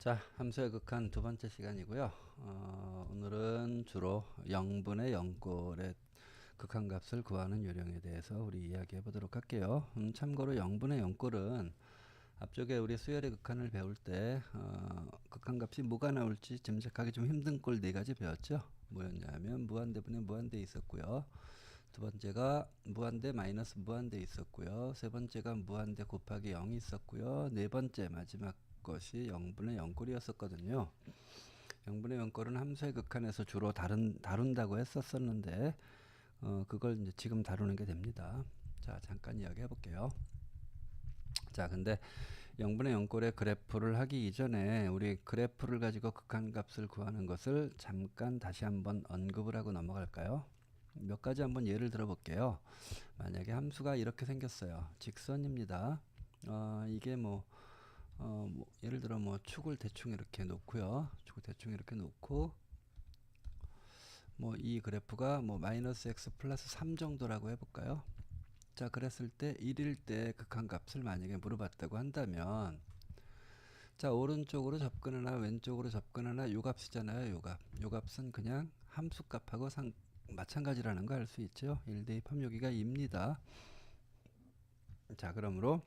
자, 함수의 극한 두 번째 시간이고요. 오늘은 주로 0분의 0꼴의 극한값을 구하는 요령에 대해서 우리 이야기해 보도록 할게요. 참고로 0분의 0꼴은 앞쪽에 우리 수열의 극한을 배울 때 극한값이 뭐가 나올지 짐작하기 좀 힘든 꼴 네 가지 배웠죠. 뭐였냐면 무한대분의 무한대 있었고요. 두 번째가 무한대 마이너스 무한대 있었고요. 세 번째가 무한대 곱하기 0이 있었고요. 네 번째 마지막 것이 0분의 0꼴이었었거든요. 0분의 0꼴은 함수의 극한에서 주로 다룬다고 했었었는데 그걸 이제 지금 다루는 게 됩니다. 자, 잠깐 이야기해 볼게요. 자, 근데 0분의 0꼴의 그래프를 하기 이전에 우리 그래프를 가지고 극한값을 구하는 것을 잠깐 다시 한번 언급을 하고 넘어갈까요? 몇 가지 한번 예를 들어 볼게요. 만약에 함수가 이렇게 생겼어요. 직선입니다. 이게 예를 들어 축을 대충 이렇게 놓고요. 축을 대충 이렇게 놓고 이 그래프가 마이너스 x 플러스 3 정도라고 해볼까요? 자, 그랬을 때 1일 때 극한값을 만약에 물어봤다고 한다면 자, 오른쪽으로 접근하나 왼쪽으로 접근하나 요 값이잖아요. 요 값. 요 값은 그냥 함수값하고 마찬가지라는 거 알 수 있죠. 1 대입하면 여기가 2입니다. 자, 그러므로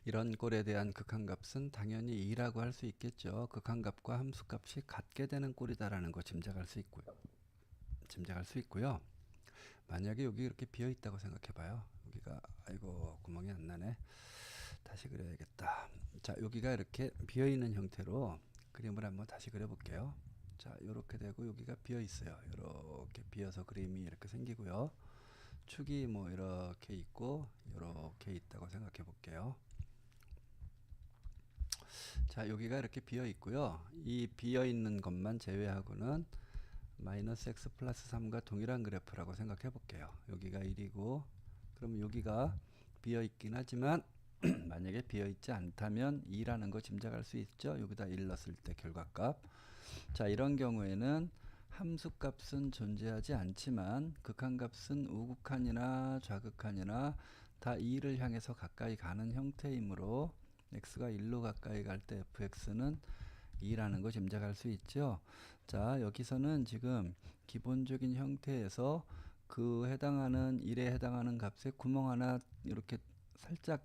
이런 꼴에 대한 극한값은 당연히 2라고 할 수 있겠죠. 극한값과 함수값이 같게 되는 꼴이다라는 거 짐작할 수 있고요. 만약에 여기 이렇게 비어 있다고 생각해 봐요. 여기가 아이고 구멍이 안 나네. 다시 그려야겠다. 자, 여기가 이렇게 비어 있는 형태로 그림을 한번 다시 그려 볼게요. 자, 요렇게 되고 여기가 비어 있어요. 요렇게 비어서 그림이 이렇게 생기고요. 축이 이렇게 있고 요렇게 있다고 생각해 볼게요. 자, 여기가 이렇게 비어 있고요. 이 비어 있는 것만 제외하고는 마이너스 x 플러스 3과 동일한 그래프라고 생각해 볼게요. 여기가 1이고 그럼 여기가 비어 있긴 하지만 만약에 비어 있지 않다면 2라는 거 짐작할 수 있죠. 여기다 1 넣었을 때 결과값. 자, 이런 경우에는 함수값은 존재하지 않지만 극한값은 우극한이나 좌극한이나 다 2를 향해서 가까이 가는 형태이므로 x가 1로 가까이 갈 때 fx는 2라는 거 짐작할 수 있죠. 자, 여기서는 지금 기본적인 형태에서 그 해당하는 1에 해당하는 값에 구멍 하나 이렇게 살짝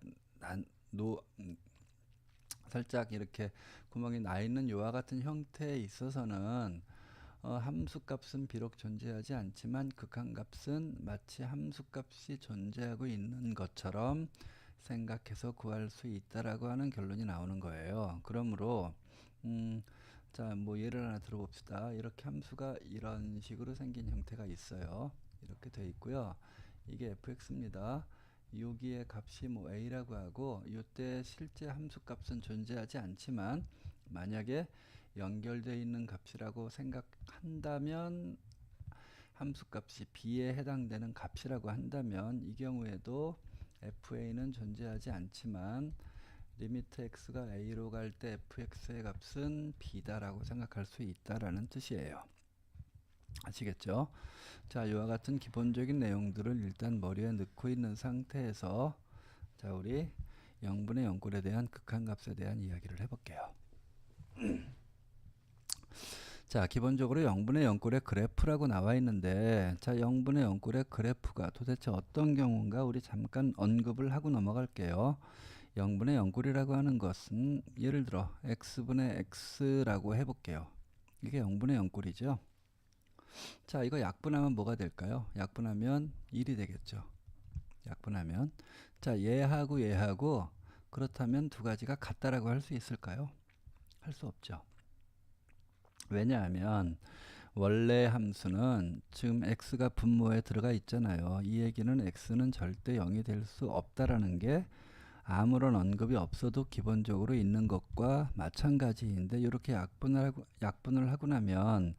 살짝 이렇게 구멍이 나 있는 요와 같은 형태에 있어서는 함수값은 비록 존재하지 않지만 극한값은 마치 함수값이 존재하고 있는 것처럼 생각해서 구할 수 있다라고 하는 결론이 나오는 거예요. 그러므로 자, 예를 하나 들어봅시다. 이렇게 함수가 이런 식으로 생긴 형태가 있어요. 이렇게 돼 있고요. 이게 fx입니다. 여기에 값이 a라고 하고 이때 실제 함수값은 존재하지 않지만 만약에 연결되어 있는 값이라고 생각한다면 함수값이 b에 해당되는 값이라고 한다면 이 경우에도 fa는 존재하지 않지만 리미트 x가 a로 갈 때 fx의 값은 b다라고 생각할 수 있다라는 뜻이에요. 아시겠죠? 자, 이와 같은 기본적인 내용들을 일단 머리에 넣고 있는 상태에서 자, 우리 0분의 0꼴에 대한 극한값에 대한 이야기를 해볼게요. 자, 기본적으로 0분의 0꼴의 그래프라고 나와 있는데 자, 0분의 0꼴의 그래프가 도대체 어떤 경우인가 우리 잠깐 언급을 하고 넘어갈게요. 0분의 0꼴이라고 하는 것은 예를 들어 x분의 x라고 해볼게요. 이게 0분의 0꼴이죠. 자, 이거 약분하면 뭐가 될까요? 약분하면 1이 되겠죠. 약분하면 자, 얘하고 그렇다면 두 가지가 같다라고 할 수 있을까요? 할 수 없죠. 왜냐하면 원래 함수는 지금 x가 분모에 들어가 있잖아요. 이 얘기는 x는 절대 0이 될 수 없다라는 게 아무런 언급이 없어도 기본적으로 있는 것과 마찬가지인데 이렇게 약분을 하고 나면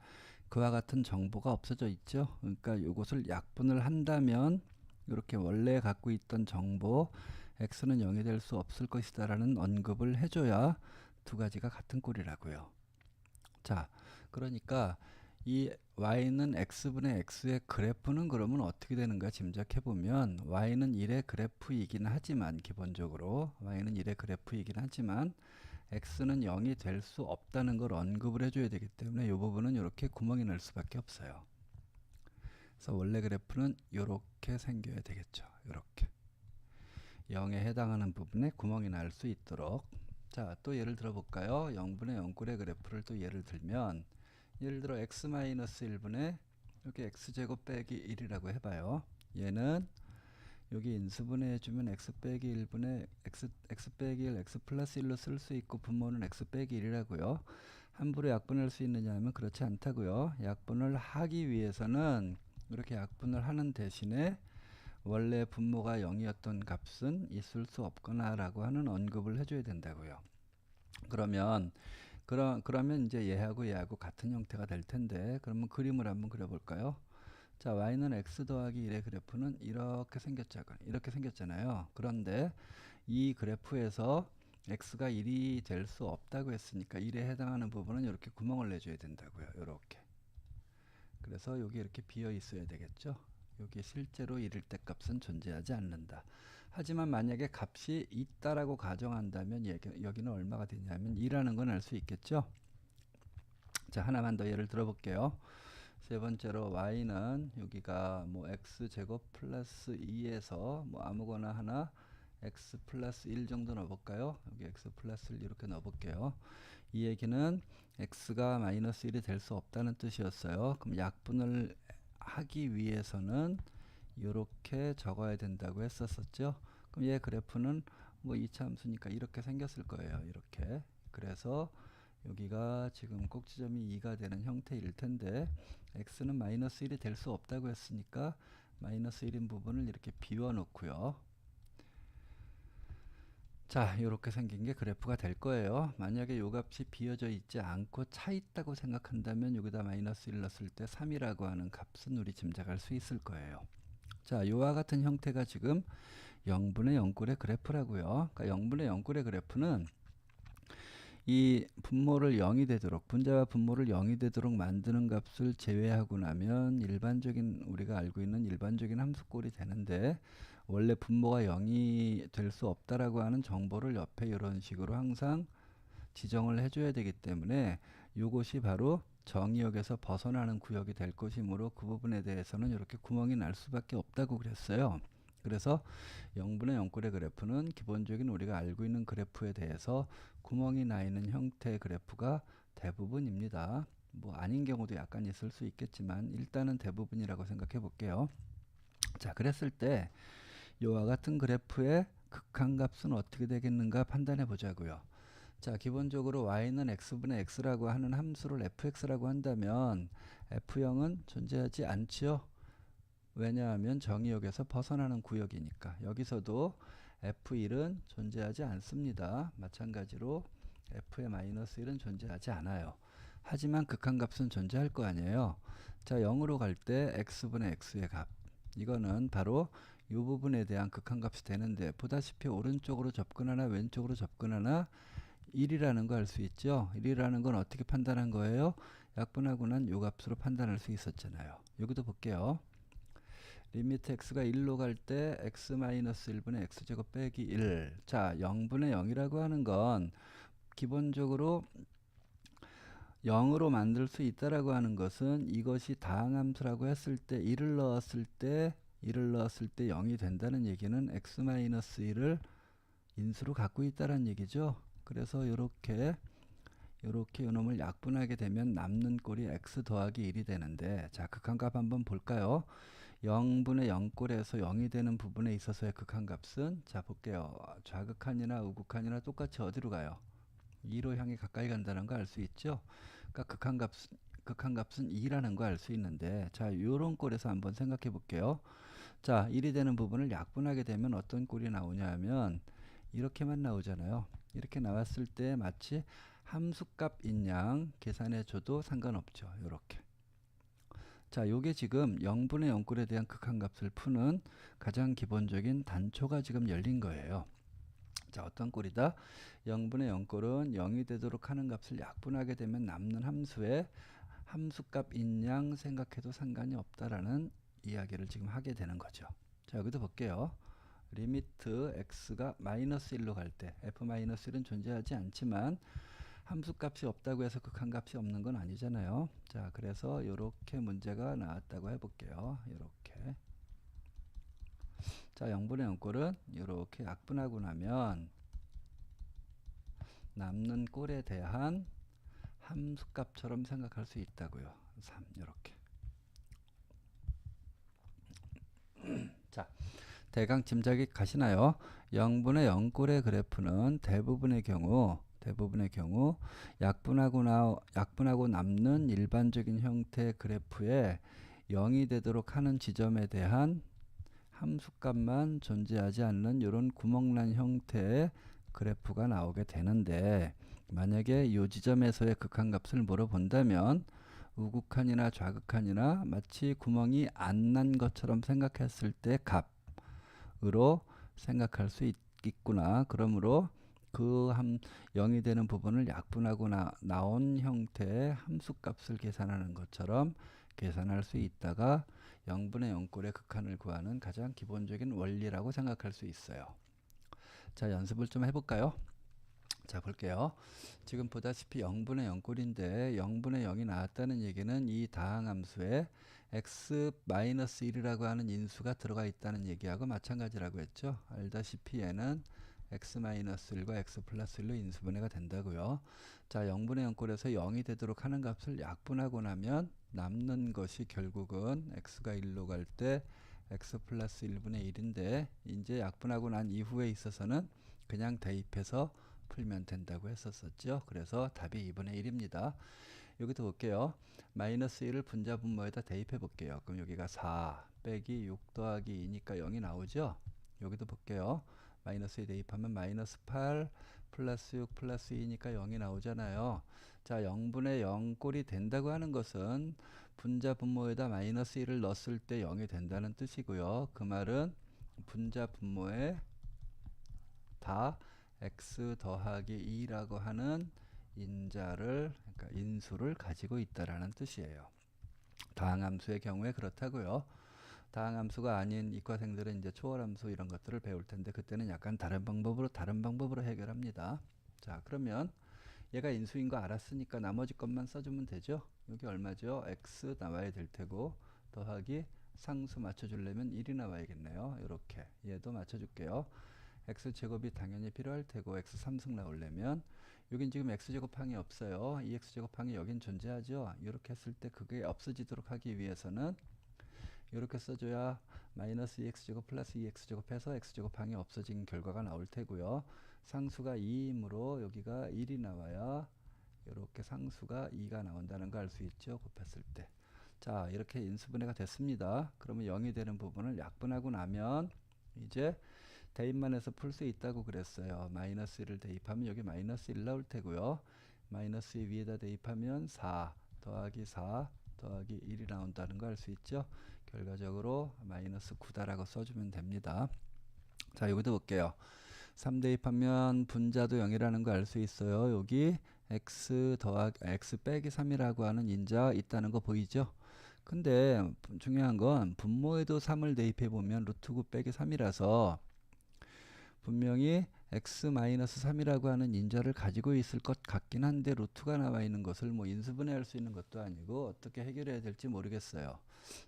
그와 같은 정보가 없어져 있죠. 그러니까 이것을 약분을 한다면 이렇게 원래 갖고 있던 정보 x는 0이 될 수 없을 것이다 라는 언급을 해줘야 두 가지가 같은 꼴이라고요. 자, 그러니까 이 y는 x분의 x의 그래프는 그러면 어떻게 되는가 짐작해보면 y는 1의 그래프이긴 하지만 기본적으로 y는 1의 그래프이긴 하지만 x는 0이 될 수 없다는 걸 언급을 해줘야 되기 때문에 이 부분은 이렇게 구멍이 날 수밖에 없어요. 그래서 원래 그래프는 이렇게 생겨야 되겠죠. 이렇게 0에 해당하는 부분에 구멍이 날 수 있도록. 자, 또 예를 들어 볼까요? 0분의 0꼴의 그래프를 또 예를 들면, 예를 들어 x-1분의 이렇게 x제곱 빼기 1이라고 해봐요. 얘는 여기 인수분해 해주면 x 빼기 1분의 x 빼기 1, x 플러스 1로 쓸 수 있고 분모는 x 빼기 1이라고요. 함부로 약분할 수 있느냐 하면 그렇지 않다고요. 약분을 하기 위해서는 이렇게 약분을 하는 대신에 원래 분모가 0이었던 값은 있을 수 없거나 라고 하는 언급을 해줘야 된다고요. 그러면 이제 얘하고 같은 형태가 될 텐데, 그러면 그림을 한번 그려볼까요? 자, y는 x 더하기 1의 그래프는 이렇게 생겼잖아요. 그런데 이 그래프에서 x가 1이 될 수 없다고 했으니까 1에 해당하는 부분은 이렇게 구멍을 내줘야 된다고요. 이렇게. 그래서 여기 이렇게 비어 있어야 되겠죠. 여기 실제로 1일 때 값은 존재하지 않는다. 하지만 만약에 값이 있다라고 가정한다면 여기는 얼마가 되냐면 2라는 건 알 수 있겠죠. 자, 하나만 더 예를 들어 볼게요. 세 번째로 y는 여기가 뭐 x제곱 플러스 2에서 뭐 아무거나 하나 x 플러스 1 정도 넣어볼까요? 여기 x 플러스 1 이렇게 넣어볼게요. 이 얘기는 x가 마이너스 1이 될 수 없다는 뜻이었어요. 그럼 약분을 하기 위해서는 이렇게 적어야 된다고 했었죠. 그럼 얘 그래프는 뭐 2차 함수니까 이렇게 생겼을 거예요. 이렇게. 그래서 여기가 지금 꼭지점이 2가 되는 형태일 텐데 x는 마이너스 1이 될 수 없다고 했으니까 마이너스 1인 부분을 이렇게 비워 놓고요. 자, 이렇게 생긴 게 그래프가 될 거예요. 만약에 요 값이 비어져 있지 않고 차 있다고 생각한다면 여기다 마이너스 1 넣었을 때 3이라고 하는 값은 우리 짐작할 수 있을 거예요. 자, 요와 같은 형태가 지금 0분의 0꼴의 그래프라고요. 그러니까 0분의 0꼴의 그래프는 이 분모를 0이 되도록, 분자와 분모를 0이 되도록 만드는 값을 제외하고 나면 일반적인, 우리가 알고 있는 일반적인 함수꼴이 되는데, 원래 분모가 0이 될 수 없다라고 하는 정보를 옆에 이런 식으로 항상 지정을 해줘야 되기 때문에 이것이 바로 정의역에서 벗어나는 구역이 될 것이므로 그 부분에 대해서는 이렇게 구멍이 날 수밖에 없다고 그랬어요. 그래서 0분의 0꼴의 그래프는 기본적인 우리가 알고 있는 그래프에 대해서 구멍이 나 있는 형태의 그래프가 대부분입니다. 뭐 아닌 경우도 약간 있을 수 있겠지만 일단은 대부분이라고 생각해 볼게요. 자, 그랬을 때 이와 같은 그래프의 극한값은 어떻게 되겠는가 판단해 보자고요. 자, 기본적으로 y는 x분의 x라고 하는 함수를 fx라고 한다면 f0은 존재하지 않지요. 왜냐하면 정의역에서 벗어나는 구역이니까. 여기서도 f1은 존재하지 않습니다. 마찬가지로 f의 마이너스 1은 존재하지 않아요. 하지만 극한값은 존재할 거 아니에요. 자, 0으로 갈 때 x분의 x의 값. 이거는 바로 이 부분에 대한 극한값이 되는데, 보다시피 오른쪽으로 접근하나 왼쪽으로 접근하나 1이라는 거 알 수 있죠. 1이라는 건 어떻게 판단한 거예요? 약분하고 난 요 값으로 판단할 수 있었잖아요. 여기도 볼게요. 리미트 x가 1로 갈 때 x-1분의 x제곱 빼기 1. 자, 0분의 0이라고 하는 건 기본적으로 0으로 만들 수 있다라고 하는 것은 이것이 다항함수라고 했을 때 1을 넣었을 때 0이 된다는 얘기는 x-1을 인수로 갖고 있다는 얘기죠. 그래서 이렇게 요놈을 약분하게 되면 남는 꼴이 x 더하기 1이 되는데, 자, 극한값 한번 볼까요? 0분의 0꼴에서 0이 되는 부분에 있어서의 극한값은, 자, 볼게요. 좌극한이나 우극한이나 똑같이 어디로 가요? 2로 향해 가까이 간다는 거 알 수 있죠? 그러니까 극한값은 2라는 거 알 수 있는데, 자, 요런 꼴에서 한번 생각해 볼게요. 자, 1이 되는 부분을 약분하게 되면 어떤 꼴이 나오냐 하면 이렇게만 나오잖아요. 이렇게 나왔을 때 마치 함수값인 양 계산해 줘도 상관없죠. 요렇게. 자, 요게 지금 0분의 0꼴에 대한 극한값을 푸는 가장 기본적인 단초가 지금 열린 거예요. 자, 어떤 꼴이다? 0분의 0꼴은 0이 되도록 하는 값을 약분하게 되면 남는 함수의 함수값인 양 생각해도 상관이 없다라는 이야기를 지금 하게 되는 거죠. 자, 여기도 볼게요. 리미트 x가 마이너스 1로 갈 때 f-1은 존재하지 않지만 함수값이 없다고 해서 극한값이 없는 건 아니잖아요. 자, 그래서 이렇게 문제가 나왔다고 해볼게요. 이렇게. 자, 0분의 0꼴은 이렇게 약분하고 나면 남는 꼴에 대한 함수값처럼 생각할 수 있다고요. 3 이렇게. 자, 대강 짐작이 가시나요? 0분의 0꼴의 그래프는 대부분의 경우 약분하고 남는 일반적인 형태의 그래프에 0이 되도록 하는 지점에 대한 함수값만 존재하지 않는 이런 구멍난 형태의 그래프가 나오게 되는데, 만약에 이 지점에서의 극한값을 물어본다면 우극한이나 좌극한이나 마치 구멍이 안 난 것처럼 생각했을 때 값으로 생각할 수 있구나. 그러므로 그 0이 되는 부분을 약분하고 나온 형태의 함수값을 계산하는 것처럼 계산할 수 있다가 0분의 0꼴의 극한을 구하는 가장 기본적인 원리라고 생각할 수 있어요. 자, 연습을 좀 해볼까요? 자, 볼게요. 지금 보다시피 0분의 0꼴인데 0분의 0이 나왔다는 얘기는 이 다항함수에 x-1이라고 하는 인수가 들어가 있다는 얘기하고 마찬가지라고 했죠. 알다시피 얘는 x-1과 x 플러스 1로 인수분해가 된다고요. 자, 0분의 0꼴에서 0이 되도록 하는 값을 약분하고 나면 남는 것이 결국은 x가 1로 갈 때 x 플러스 1분의 1인데, 이제 약분하고 난 이후에 있어서는 그냥 대입해서 풀면 된다고 했었죠. 그래서 답이 2분의 1입니다. 여기도 볼게요. 마이너스 1을 분자 분모에다 대입해 볼게요. 그럼 여기가 4 빼기 6 더하기 2니까 0이 나오죠. 여기도 볼게요. 마이너스 2 대입하면 마이너스 8 플러스 6 플러스 2니까 0이 나오잖아요. 자, 0분의 0 꼴이 된다고 하는 것은 분자 분모에다 마이너스 1을 넣었을 때 0이 된다는 뜻이고요. 그 말은 분자 분모에 다 x 더하기 2라고 하는 인자를, 그러니까 인수를 가지고 있다라는 뜻이에요. 다항함수의 경우에 그렇다고요. 다항함수가 아닌 이과생들은 이제 초월함수 이런 것들을 배울 텐데 그때는 약간 다른 방법으로 해결합니다. 자, 그러면 얘가 인수인 거 알았으니까 나머지 것만 써주면 되죠. 여기 얼마죠? x 나와야 될 테고 더하기 상수 맞춰주려면 1이 나와야겠네요. 이렇게 얘도 맞춰줄게요. x제곱이 당연히 필요할 테고 x 3승 나오려면 여긴 지금 x제곱항이 없어요. 이 x제곱항이 여긴 존재하죠. 이렇게 했을 때 그게 없어지도록 하기 위해서는 이렇게 써줘야 마이너스 2x제곱 플러스 2x제곱 해서 x제곱항이 없어진 결과가 나올 테고요. 상수가 2이므로 여기가 1이 나와야 이렇게 상수가 2가 나온다는 거 알 수 있죠. 곱했을 때. 자, 이렇게 인수분해가 됐습니다. 그러면 0이 되는 부분을 약분하고 나면 이제 대입만 해서 풀 수 있다고 그랬어요. 마이너스 1을 대입하면 여기 마이너스 1 나올 테고요. 마이너스 2 위에다 대입하면 4 더하기 4 더하기 1이 나온다는 거 알 수 있죠. 결과적으로 마이너스 9다라고 써주면 됩니다. 자, 여기도 볼게요. 3 대입하면 분자도 0이라는 거 알 수 있어요. 여기 x 빼기 3이라고 하는 인자 있다는 거 보이죠? 근데 중요한 건 분모에도 3을 대입해 보면 루트 9 빼기 3이라서 분명히 x-3이라고 하는 인자를 가지고 있을 것 같긴 한데 루트가 나와 있는 것을 뭐 인수분해할 수 있는 것도 아니고 어떻게 해결해야 될지 모르겠어요.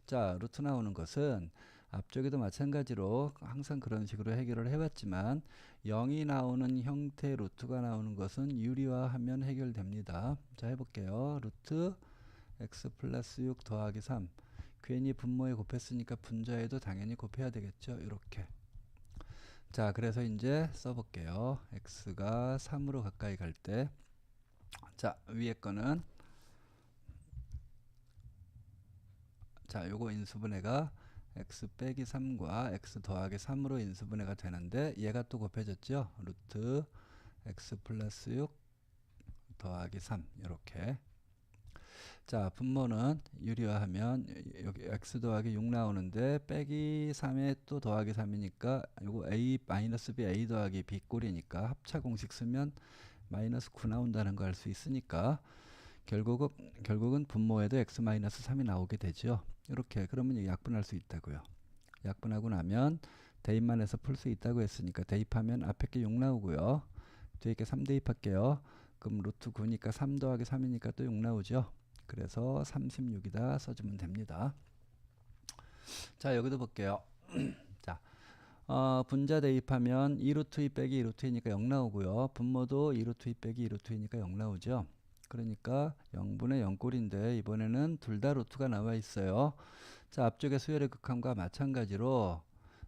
자, 루트 나오는 것은 앞쪽에도 마찬가지로 항상 그런 식으로 해결을 해왔지만 0이 나오는 형태의 루트가 나오는 것은 유리화하면 해결됩니다. 자, 해볼게요. 루트 x 플러스 6 더하기 3. 괜히 분모에 곱했으니까 분자에도 당연히 곱해야 되겠죠. 이렇게. 자, 그래서 이제 써볼게요. x가 3으로 가까이 갈 때, 자, 위에 거는, 자, 요거 인수분해가 x 빼기 3과 x 더하기 3으로 인수분해가 되는데 얘가 또 곱해졌죠. 루트 x 플러스 6 더하기 3 이렇게. 자, 분모는 유리화하면 여기 x 더하기 6 나오는데 빼기 3에 또 더하기 3이니까 요거 a 마이너스 b a 더하기 b 꼴이니까 합차 공식 쓰면 마이너스 9 나온다는 거 알 수 있으니까 결국은 분모에도 x 마이너스 3이 나오게 되죠. 이렇게 그러면 약분할 수 있다고요. 약분하고 나면 대입만 해서 풀 수 있다고 했으니까 대입하면 앞에 게 6 나오고요. 뒤에 게 3 대입할게요. 그럼 루트 9니까 3 더하기 3이니까 또 6 나오죠. 그래서 36이다 써주면 됩니다. 자, 여기도 볼게요. 자, 분자 대입하면 2루트 2 빼기 2루트 2니까 0 나오고요. 분모도 2루트 2 빼기 2루트 2니까 0 나오죠. 그러니까 0분의 0꼴인데 이번에는 둘 다 루트가 나와 있어요. 자, 앞쪽의 수열의 극한과 마찬가지로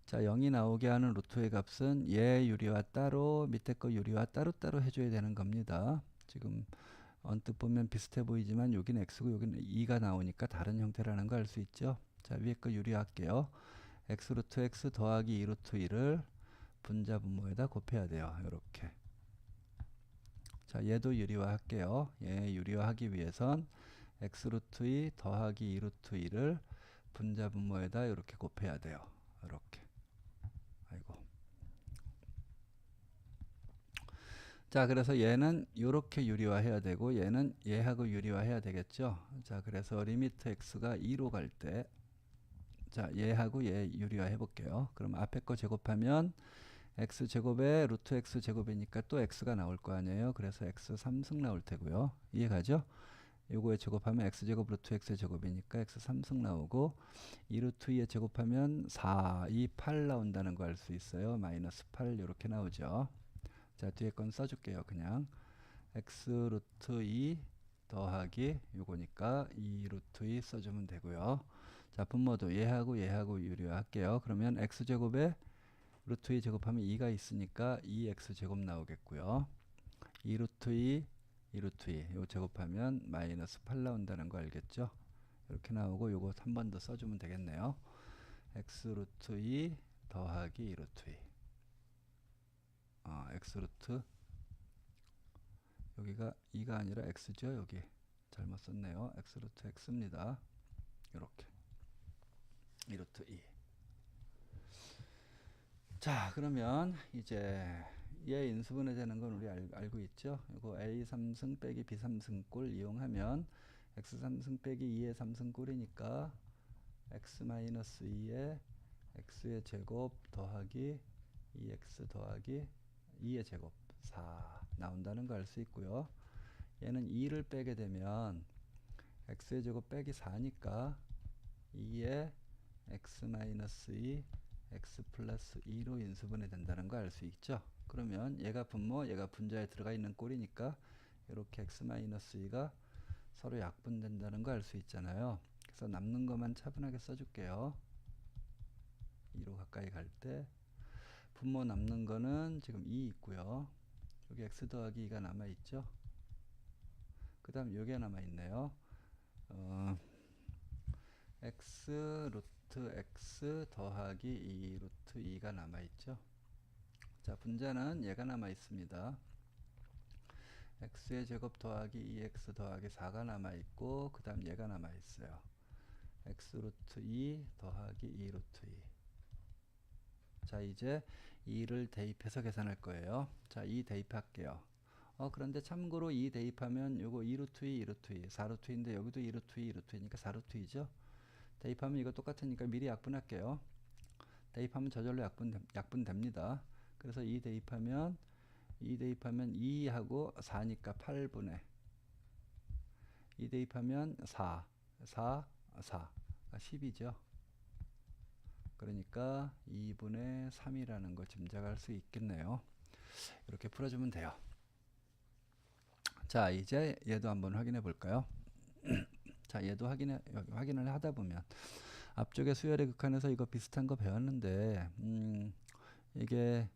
자, 0이 나오게 하는 루트의 값은 얘 유리와 따로 밑에 거 유리와 따로따로 해줘야 되는 겁니다. 지금 언뜻 보면 비슷해 보이지만 여기는 x고 여기는 2가 나오니까 다른 형태라는 거 알 수 있죠. 자, 위에 거 유리할게요. x 루트 x 더하기 2 루트 2를 분자 분모에다 곱해야 돼요. 이렇게. 자, 얘도 유리화 할게요. 얘 유리화 하기 위해선 x 루트 2 더하기 2 루트 2를 분자 분모에다 이렇게 곱해야 돼요. 이렇게. 아이고. 자, 그래서 얘는 이렇게 유리화 해야 되고 얘는 얘하고 유리화 해야 되겠죠. 자, 그래서 리미트 x가 2로 갈 때 자, 얘하고 얘 유리화 해볼게요. 그럼 앞에 거 제곱하면 x제곱에 루트 x제곱이니까 또 x가 나올 거 아니에요. 그래서 x 3승 나올 테고요. 이해가죠? 요거에 제곱하면 x제곱 루트 x제곱이니까 x 3승 나오고 2 루트 2에 제곱하면 4, 2, 8 나온다는 거 알 수 있어요. 마이너스 8 이렇게 나오죠. 자, 뒤에 건 써줄게요. 그냥 x 루트 2 더하기 요거니까 2 루트 2 써주면 되고요. 자, 분모도 얘하고 얘하고 유리화할게요. 그러면 x제곱에 루트 2 제곱하면 2가 있으니까 2x제곱 나오겠고요. 2 루트 2, 2 루트 2 요 제곱하면 마이너스 8 나온다는 거 알겠죠? 이렇게 나오고 요거 한 번 더 써주면 되겠네요. x 루트 2 더하기 2 루트 2 x 루트 여기가 2가 아니라 x죠. 여기 잘못 썼네요. x 루트 x입니다. 이렇게 2 루트 2 자, 그러면 이제 얘 인수분해 되는 건 우리 알고 있죠. 이거 a 3승 빼기 b 3승 꼴 이용하면 x 3승 빼기 2의 3승 꼴이니까 x 마이너스 2의 x의 제곱 더하기 2x 더하기 2의 제곱 4 나온다는 거 알 수 있고요. 얘는 2를 빼게 되면 x의 제곱 빼기 4니까 2의 x 마이너스 2 x 플러스 2로 인수분해 된다는 거 알 수 있죠. 그러면 얘가 분모, 얘가 분자에 들어가 있는 꼴이니까 이렇게 x 마이너스 2가 서로 약분된다는 거 알 수 있잖아요. 그래서 남는 것만 차분하게 써줄게요. 2로 가까이 갈 때 분모 남는 거는 지금 2 있고요. 여기 x 더하기 2가 남아있죠. 그 다음 요게 남아있네요. x 루트 x 더하기 2 루트 2가 남아있죠. 자, 분자는 얘가 남아있습니다. x의 제곱 더하기 2x 더하기 4가 남아있고 그 다음 얘가 남아있어요. x 루트 2 더하기 2 루트 2 자, 이제 2를 대입해서 계산할 거예요. 자, 2 대입할게요. 그런데 참고로 2 대입하면 요거 2 루트 2, 2 루트 2, 4 루트 2인데 여기도 2 루트 2, 2 루트 2니까 4 루트 2죠. 대입하면 이거 똑같으니까 미리 약분할게요. 대입하면 저절로 약분됩니다. 그래서 2 대입하면 2하고 4니까 8분의 2 대입하면 4, 4, 4, 10이죠. 그러니까 2분의 3이라는 거 짐작할 수 있겠네요. 이렇게 풀어주면 돼요. 자, 이제 얘도 한번 확인해 볼까요? 자, 얘도 확인을 하다 보면 앞쪽에 수열의 극한에서 이거 비슷한 거 배웠는데 이게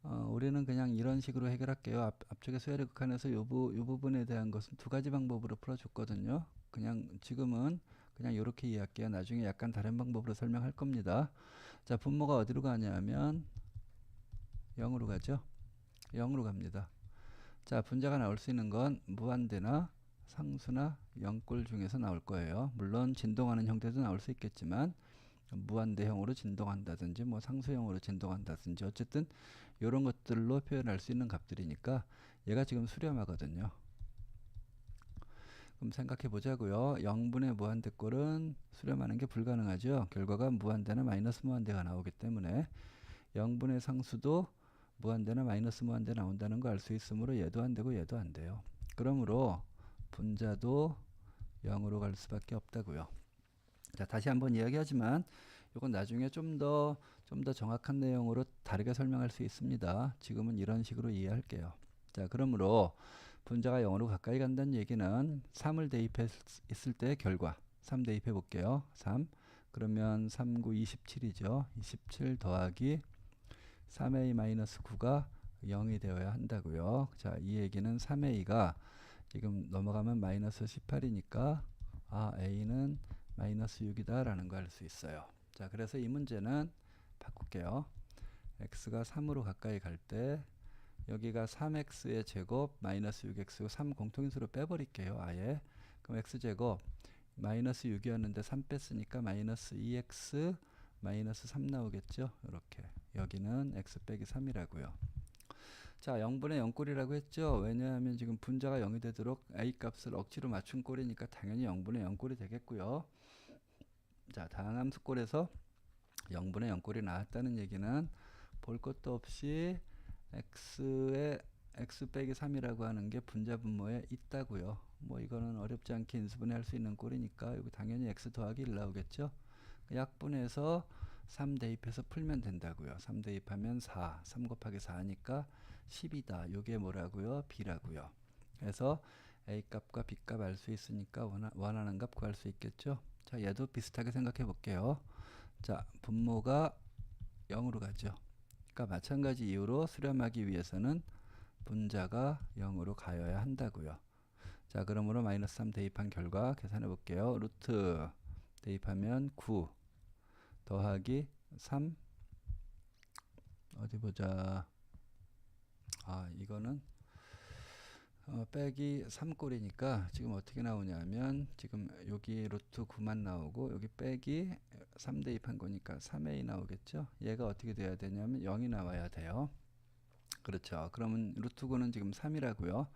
우리는 그냥 이런 식으로 해결할게요. 앞쪽에 수열의 극한에서 요 부분에 대한 것은 두 가지 방법으로 풀어줬거든요. 그냥 지금은 그냥 이렇게 이해할게요. 나중에 약간 다른 방법으로 설명할 겁니다. 자, 분모가 어디로 가냐면 0으로 가죠. 0으로 갑니다. 자, 분자가 나올 수 있는 건 무한대나 상수나 0꼴 중에서 나올 거예요. 물론 진동하는 형태도 나올 수 있겠지만 무한대형으로 진동한다든지 뭐 상수형으로 진동한다든지 어쨌든 이런 것들로 표현할 수 있는 값들이니까 얘가 지금 수렴하거든요. 그럼 생각해 보자고요. 0분의 무한대꼴은 수렴하는 게 불가능하죠. 결과가 무한대나 마이너스 무한대가 나오기 때문에 0분의 상수도 무한대나 마이너스 무한대 나온다는 거 알 수 있으므로 얘도 안 되고 얘도 안 돼요. 그러므로 분자도 0으로 갈 수밖에 없다고요. 자, 다시 한번 이야기하지만 이건 나중에 좀 더 정확한 내용으로 다르게 설명할 수 있습니다. 지금은 이런 식으로 이해할게요. 자, 그러므로 분자가 0으로 가까이 간다는 얘기는 3을 대입했을 때 결과 3 대입해 볼게요. 3 그러면 3, 9, 27이죠. 27 더하기 3a-9가 0이 되어야 한다고요. 자, 이 얘기는 3a가 지금 넘어가면 마이너스 18이니까 a는 마이너스 6이다 라는 걸 알 수 있어요. 자, 그래서 이 문제는 바꿀게요. x가 3으로 가까이 갈 때 여기가 3x의 제곱 마이너스 6x고 3 공통인수로 빼버릴게요. 아예. 그럼 x제곱 마이너스 6이었는데 3 뺐으니까 마이너스 2x 마이너스 3 나오겠죠. 이렇게 여기는 x 빼기 3이라고요. 자, 0분의 0꼴이라고 했죠. 왜냐하면 지금 분자가 0이 되도록 a 값을 억지로 맞춘 꼴이니까 당연히 0분의 0꼴이 되겠고요. 자, 다항함수 꼴에서 0분의 0꼴이 나왔다는 얘기는 볼 것도 없이 x의 x 빼기 3이라고 하는 게 분자 분모에 있다고요. 뭐 이거는 어렵지 않게 인수분해할 수 있는 꼴이니까 여기 당연히 x 더하기 1 나오겠죠. 약분해서 3 대입해서 풀면 된다고요. 3 대입하면 4, 3 곱하기 4니까 10이다. 요게 뭐라고요? b라고요. 그래서 a 값과 b 값 알 수 있으니까 원하는 값 구할 수 있겠죠. 자, 얘도 비슷하게 생각해 볼게요. 자, 분모가 0으로 가죠. 그러니까 마찬가지 이유로 수렴하기 위해서는 분자가 0으로 가야 한다고요. 자, 그러므로 마이너스 3 대입한 결과 계산해 볼게요. 루트 대입하면 9 더하기 3 어디 보자. 이거는 빼기 3꼴이니까 지금 어떻게 나오냐면 지금 여기 루트 9만 나오고 여기 빼기 3 대입한 거니까 3a 나오겠죠. 얘가 어떻게 돼야 되냐면 0이 나와야 돼요. 그렇죠. 그러면 루트 9는 지금 3이라고요.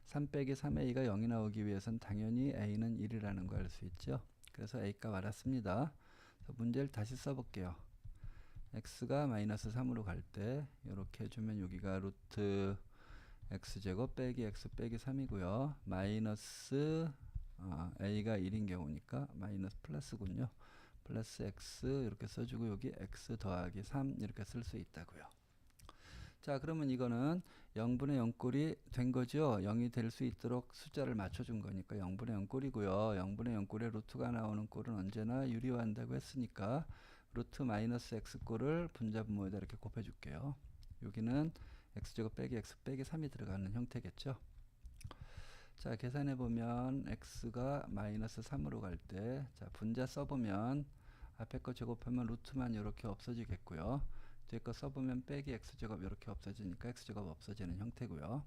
3 빼기 3a가 0이 나오기 위해선 당연히 a는 1이라는 거 알 수 있죠. 그래서 a 값 알았습니다. 문제를 다시 써볼게요. x가 마이너스 3으로 갈 때 이렇게 해주면 여기가 루트 x제곱 빼기 x 빼기 3이고요. 마이너스 a가 1인 경우니까 마이너스 플러스군요. 플러스 x 이렇게 써주고 여기 x 더하기 3 이렇게 쓸 수 있다고요. 자, 그러면 이거는 0분의 0꼴이 된 거죠. 0이 될 수 있도록 숫자를 맞춰준 거니까 0분의 0꼴이고요. 0분의 0꼴에 루트가 나오는 꼴은 언제나 유리화한다고 했으니까 루트 마이너스 x꼴을 분자 분모에다 이렇게 곱해줄게요. 여기는 x제곱 빼기 x 빼기 3이 들어가는 형태겠죠. 자, 계산해보면 x가 마이너스 3으로 갈 때 자, 분자 써보면 앞에 거 제곱하면 루트만 이렇게 없어지겠고요. 뒤에 거 써보면 빼기 x제곱 이렇게 없어지니까 x제곱 없어지는 형태고요.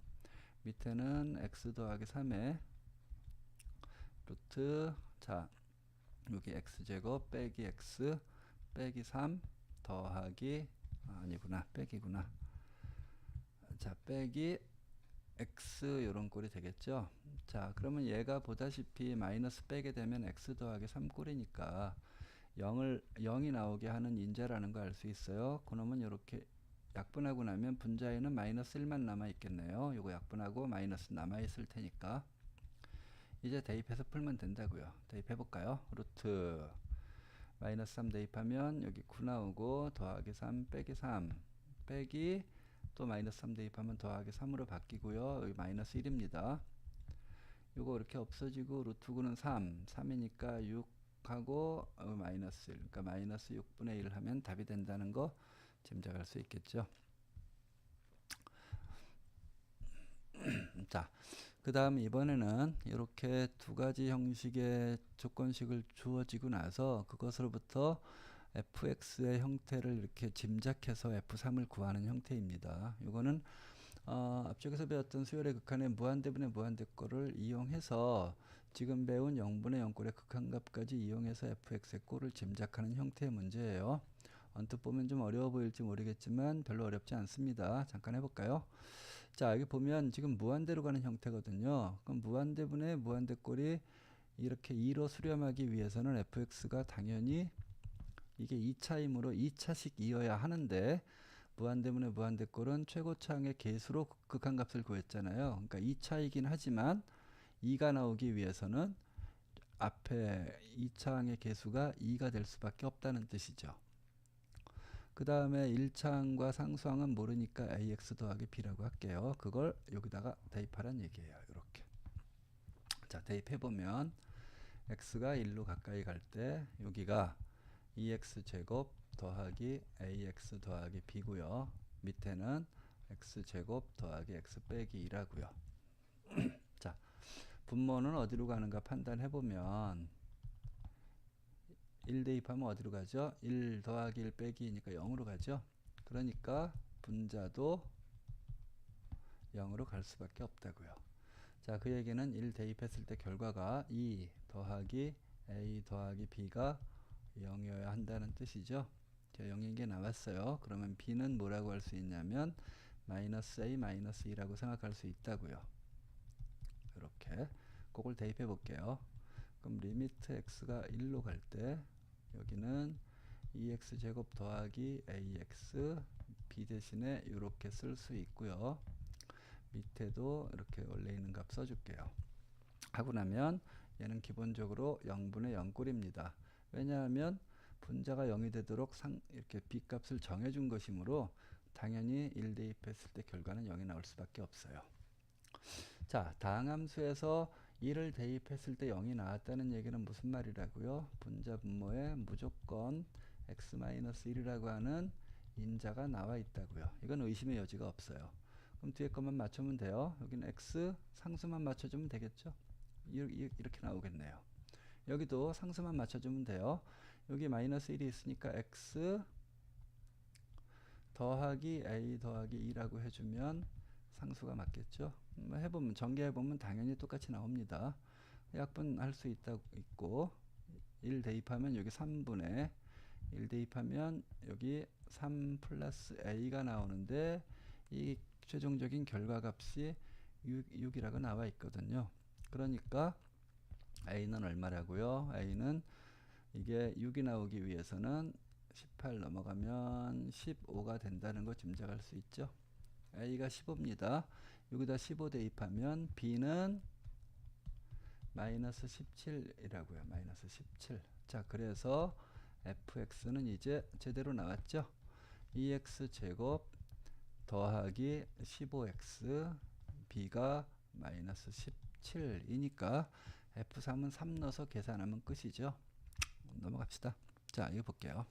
밑에는 x 더하기 3에 루트 자 여기 x제곱 빼기 x 빼기 3 더하기 아니구나 빼기구나. 자, 빼기 x 요런 꼴이 되겠죠. 자, 그러면 얘가 보다시피 마이너스 빼게 되면 x 더하기 3 꼴이니까 0이 나오게 하는 인자라는 거 알 수 있어요. 그놈은 이렇게 약분하고 나면 분자에는 마이너스 1만 남아 있겠네요. 요거 약분하고 마이너스 남아 있을 테니까 이제 대입해서 풀면 된다고요. 대입해 볼까요? 루트 마이너스 3 대입하면 여기 9 나오고 더하기 3 빼기 3 빼기 또 마이너스 3 대입하면 더하기 3으로 바뀌고요. 여기 마이너스 1입니다. 요거 이렇게 없어지고 루트 9는 3이니까 6하고 마이너스 1 그러니까 마이너스 6분의 1 하면 답이 된다는 거 짐작할 수 있겠죠. 자, 그 다음 이번에는 이렇게 두 가지 형식의 조건식을 주어지고 나서 그것으로부터 fx의 형태를 이렇게 짐작해서 f3을 구하는 형태입니다. 이거는 앞쪽에서 배웠던 수열의 극한의 무한대분의 무한대꼴을 이용해서 지금 배운 0분의 0꼴의 극한값까지 이용해서 fx의 꼴을 짐작하는 형태의 문제예요. 언뜻 보면 좀 어려워 보일지 모르겠지만 별로 어렵지 않습니다. 잠깐 해볼까요? 자, 여기 보면 지금 무한대로 가는 형태거든요. 그럼 무한대분의 무한대꼴이 이렇게 2로 수렴하기 위해서는 fx가 당연히 이게 2차이므로 2차씩 이어야 하는데 무한대문의 무한대꼴은 최고차항의 계수로 극한값을 구했잖아요. 그러니까 2차이긴 하지만 2가 나오기 위해서는 앞에 2차항의 계수가 2가 될 수밖에 없다는 뜻이죠. 그 다음에 1차항과 상수항은 모르니까 ax 더하기 b라고 할게요. 그걸 여기다가 대입하란 얘기예요. 이렇게. 자, 대입해보면 x가 1로 가까이 갈 때 여기가 2x제곱 더하기 ax 더하기 b고요. 밑에는 x제곱 더하기 x 빼기 2라고요. 자, 분모는 어디로 가는가 판단해보면 1 대입하면 어디로 가죠? 1 더하기 1 빼기 2니까 0으로 가죠. 그러니까 분자도 0으로 갈 수밖에 없다고요. 자, 그 얘기는 1 대입했을 때 결과가 2 더하기 a 더하기 b가 0이어야 한다는 뜻이죠. 자, 0인 게 나왔어요. 그러면 b는 뭐라고 할 수 있냐면 마이너스 a 마이너스 2라고 생각할 수 있다고요. 이렇게 그걸 대입해 볼게요. 그럼 리미트 x가 1로 갈 때 여기는 2x제곱 더하기 ax b 대신에 이렇게 쓸 수 있고요. 밑에도 이렇게 원래 있는 값 써줄게요. 하고 나면 얘는 기본적으로 0분의 0꼴입니다. 왜냐하면 분자가 0이 되도록 이렇게 b 값을 정해준 것이므로 당연히 1 대입했을 때 결과는 0이 나올 수밖에 없어요. 자, 다항함수에서 1을 대입했을 때 0이 나왔다는 얘기는 무슨 말이라고요? 분자 분모에 무조건 x-1이라고 하는 인자가 나와 있다고요. 이건 의심의 여지가 없어요. 그럼 뒤에 것만 맞추면 돼요. 여기는 x 상수만 맞춰주면 되겠죠? 이렇게 나오겠네요. 여기도 상수만 맞춰주면 돼요. 여기 마이너스 1이 있으니까 x 더하기 a 더하기 2라고 해주면 상수가 맞겠죠? 해보면 전개해보면 당연히 똑같이 나옵니다. 약분할 수 있고 1 대입하면 여기 3분의 1 대입하면 여기 3 플러스 a가 나오는데 이 최종적인 결과값이 6이라고 나와 있거든요. 그러니까 a는 얼마라고요? a는 이게 6이 나오기 위해서는 18 넘어가면 15가 된다는 거 짐작할 수 있죠. a가 15입니다. 여기다 15 대입하면 b는 마이너스 17이라고요. 마이너스 17. 자, 그래서 fx는 이제 제대로 나왔죠. 2x 제곱 더하기 15x b가 마이너스 17이니까 f3은 3 넣어서 계산하면 끝이죠. 넘어갑시다. 자, 이거 볼게요.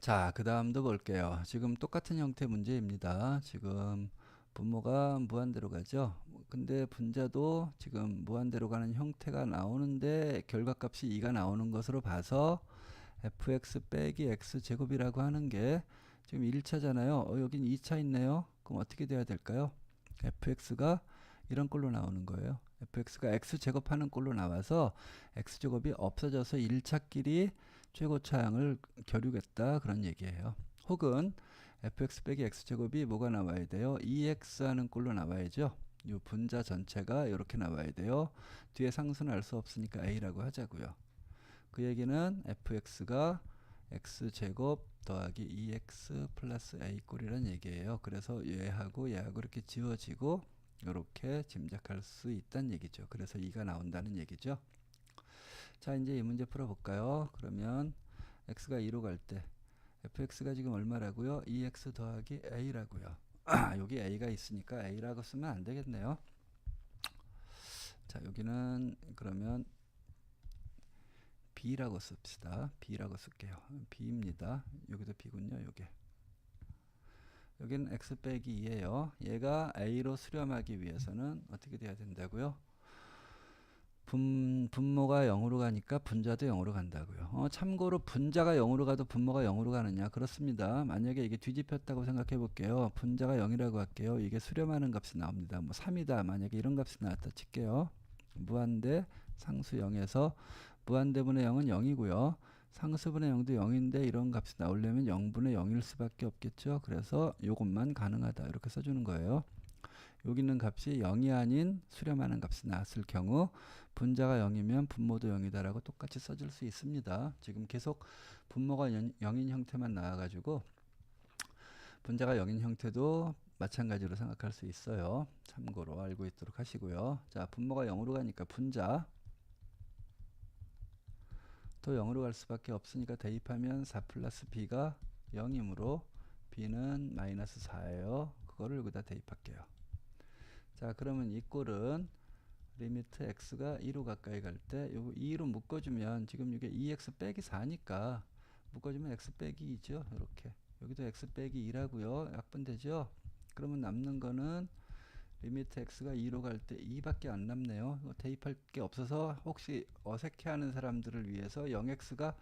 자, 그 다음도 볼게요. 지금 똑같은 형태 문제입니다. 지금 분모가 무한대로 가죠. 근데 분자도 지금 무한대로 가는 형태가 나오는데 결과값이 2가 나오는 것으로 봐서 fx 빼기 x제곱이라고 하는 게 지금 1차잖아요. 여긴 2차 있네요. 그럼 어떻게 돼야 될까요? fx가 이런 꼴로 나오는 거예요. fx가 x제곱하는 꼴로 나와서 x제곱이 없어져서 1차끼리 최고차항을 겨루겠다 그런 얘기예요. 혹은 fx 빼기 x제곱이 뭐가 나와야 돼요? 2x 하는 꼴로 나와야죠. 이 분자 전체가 이렇게 나와야 돼요. 뒤에 상수는 알 수 없으니까 a라고 하자고요. 그 얘기는 fx가 x제곱 더하기 2x 플러스 a 꼴이란 얘기예요. 그래서 얘하고 이렇게 지워지고 이렇게 짐작할 수 있다는 얘기죠. 그래서 2가 나온다는 얘기죠. 자, 이제 이 문제 풀어볼까요? 그러면 x가 2로 갈 때 fx가 지금 얼마라고요? 2x 더하기 a라고요. 여기 a가 있으니까 a라고 쓰면 안 되겠네요. 자, 여기는 그러면 b라고 씁시다. b라고 쓸게요. b입니다. 여기도 b군요. 여기는 x 빼기 2예요. 얘가 a로 수렴하기 위해서는 어떻게 돼야 된다고요? 분모가 0으로 가니까 분자도 0으로 간다고요. 참고로 분자가 0으로 가도 분모가 0으로 가느냐? 그렇습니다. 만약에 이게 뒤집혔다고 생각해 볼게요. 분자가 0이라고 할게요. 이게 수렴하는 값이 나옵니다. 뭐 3이다. 만약에 이런 값이 나왔다 칠게요. 무한대 상수 0에서 무한대분의 0은 0이고요. 상수분의 0도 0인데 이런 값이 나오려면 0분의 0일 수밖에 없겠죠. 그래서 이것만 가능하다. 이렇게 써주는 거예요. 여기 있는 값이 0이 아닌 수렴하는 값이 나왔을 경우 분자가 0이면 분모도 0이다라고 똑같이 써줄 수 있습니다. 지금 계속 분모가 0인 형태만 나와가지고 분자가 0인 형태도 마찬가지로 생각할 수 있어요. 참고로 알고 있도록 하시고요. 자, 분모가 0으로 가니까 분자 또 0으로 갈 수밖에 없으니까 대입하면 4 플러스 b가 0이므로 b는 마이너스 4예요. 그거를 여기다 대입할게요. 자, 그러면 이 꼴은 리미트 x가 2로 가까이 갈 때 요거 2로 묶어주면 지금 이게 2x 빼기 4니까 묶어주면 x 빼기 2죠. 이렇게 여기도 x 빼기 2라고요. 약분되죠. 그러면 남는 거는 리미트 x가 2로 갈 때 2밖에 안 남네요. 이거 대입할 게 없어서 혹시 어색해하는 사람들을 위해서 0x가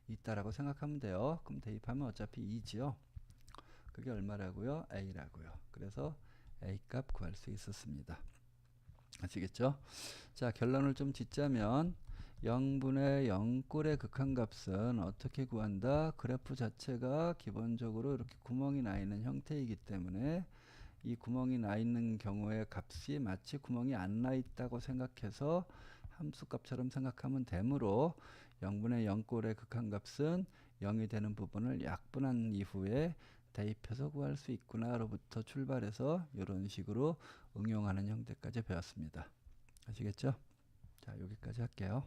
있다라고 생각하면 돼요. 그럼 대입하면 어차피 2지요. 그게 얼마라고요? a라고요. 그래서 a 값 구할 수 있었습니다. 아시겠죠? 자, 결론을 좀 짓자면 0분의 0꼴의 극한값은 어떻게 구한다? 그래프 자체가 기본적으로 이렇게 구멍이 나 있는 형태이기 때문에 이 구멍이 나 있는 경우의 값이 마치 구멍이 안 나 있다고 생각해서 함수값처럼 생각하면 되므로 0분의 0꼴의 극한값은 0이 되는 부분을 약분한 이후에 대입해서 구할 수 있구나로부터 출발해서 이런 식으로 응용하는 형태까지 배웠습니다. 아시겠죠? 자, 여기까지 할게요.